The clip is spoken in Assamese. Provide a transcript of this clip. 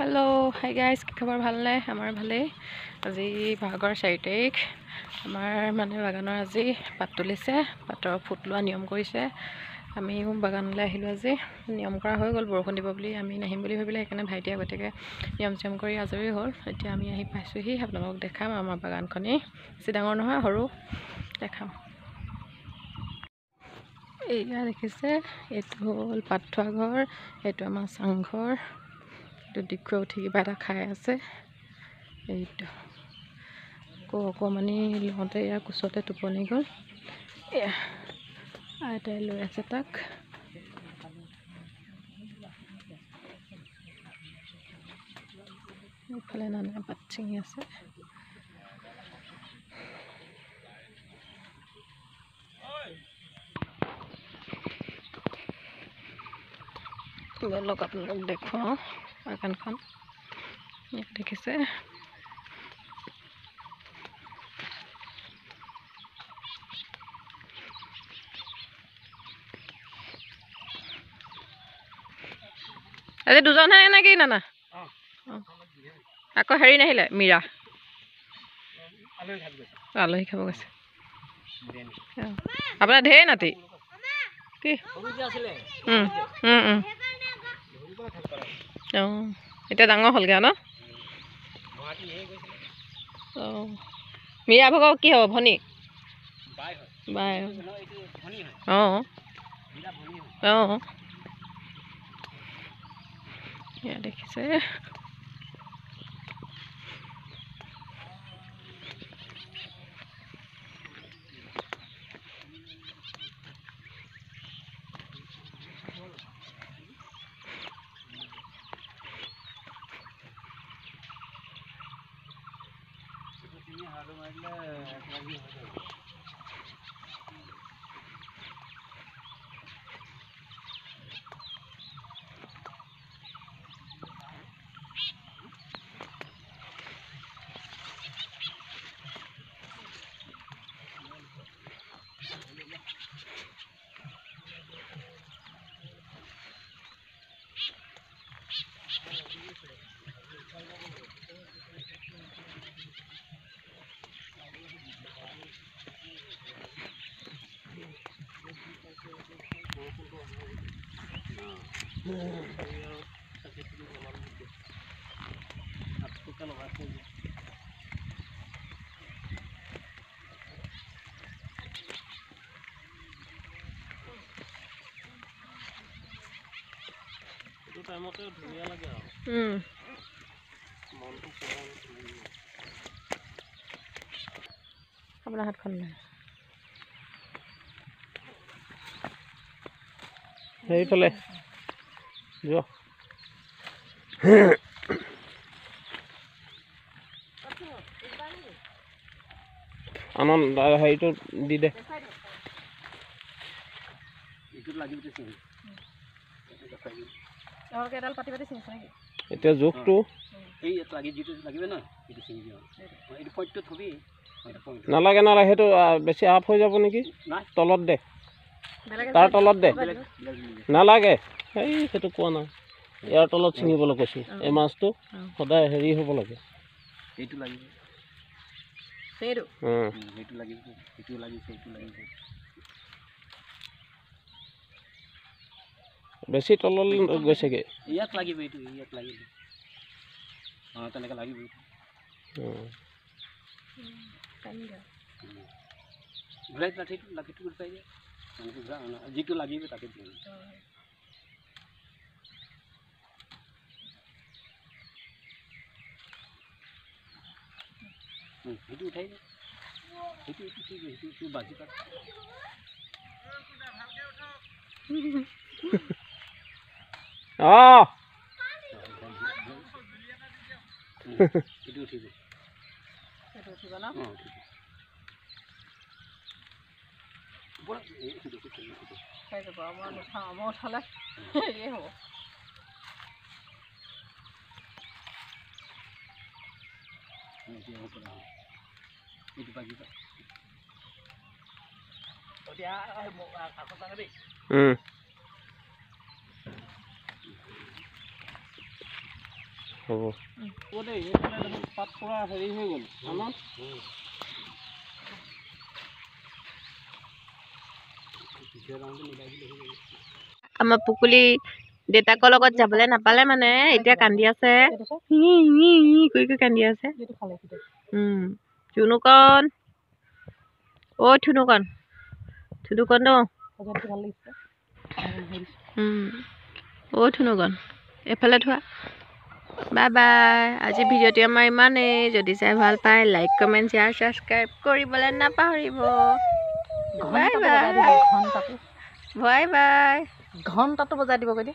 हेलो हाय गाइस কি খবৰ ভাল নাই আমাৰ ভালেই আজি ভাগৰ 4 তাৰিখ আমাৰ মানে বাগানৰ আজি পাত তুলিছে পাতৰ ফুট লোৱা নিয়ম কৰিছে আমি বাগানলৈ আহিলো আজি নিয়ম কৰা হৈ গ'ল বৰষুণ দিব বুলি আমি নাহিম বুলি ভাবিলে সেইকাৰণে ভাইটিয়ে গতিকে নিয়ম চিয়ম কৰি আজৰি হ'ল এতিয়া আমি আহি পাইছোহি আপোনালোকক দেখাম আমাৰ বাগানখনি বেছি ডাঙৰ নহয় সৰু দেখাম এয়া দেখিছে এইটো হ'ল পাত থোৱা ঘৰ এইটো আমাৰ চাংঘৰ তো দিখো উঠি কিবা এটা খাই আছে এইটো অকমানি লওঁতে ইয়াৰ কোচতে টোপনি গ'ল এয়া আইতাই লৈ আছে তাক এইফালে নানা পাত ছিঙি আছে বলক আপোনালোক দেখুৱাওঁ বাগানখন দেখিছে আজি দুজনহে নেকি নানা আকৌ হেৰি নাহিলে মীৰা আলহী খাব গৈছে আপোনাৰ ঢেৰ নাতি কি অঁ এতিয়া ডাঙৰ হ'লগৈ ন অঁ মীৰা ভাগৰ কি হ'ব ভনী বাই অঁ অঁ এয়া দেখিছে আপোনাৰ হাতখন নাই সেইফালে যোৱা আনন্দ হেৰিটো দি দে এতিয়া জোখটো নালাগে নালাগে সেইটো বেছি আপ হৈ যাব নেকি তলত দে তাৰ তলত দে নালাগে এই সেইটো কোৱা নাই ইয়াৰ তলত ছিঙিবলৈ কৈছোঁ এই মাছটো সদায় হেৰি হ'ব লাগে বেছি তললৈ গৈছেগৈ ইয়াত লাগিব এইটো ইয়াত লাগিব অঁ তেনেকৈ লাগিব ঘূৰাই লাঠিটো গুচাই দিয়ে যিটো লাগিব তাকে দিওঁ সেইটো উঠাই দিয়ে সেইটো বাজি পাত অঁ সেইটো উঠিব ন মই উঠালে হেৰিয়ে হ'ব itu pagi pak. Oh dia aku sana deh. হ'ব দেই এইফালে দেখোন পাত পৰা হেৰি হৈ গ'ল আমাৰ আমাৰ পুকুলি দেউতাকৰ লগত যাবলৈ নাপালে মানে এতিয়া কান্দি আছে কৰি কান্দি আছে চুনুকণ অ' থুনুকণ থুনুকণ ন অ' থুনুকণ এইফালে থোৱা বাই বাই আজি ভিডিঅ'টি আমাৰ ইমানেই যদি চাই ভাল পায় লাইক কমেণ্ট শ্বেয়াৰ ছাবস্ক্ৰাইব কৰিবলৈ নাপাহৰিব বাই বাই বাই বাই ঘণ্টাটো বজাই দিব কৈ দি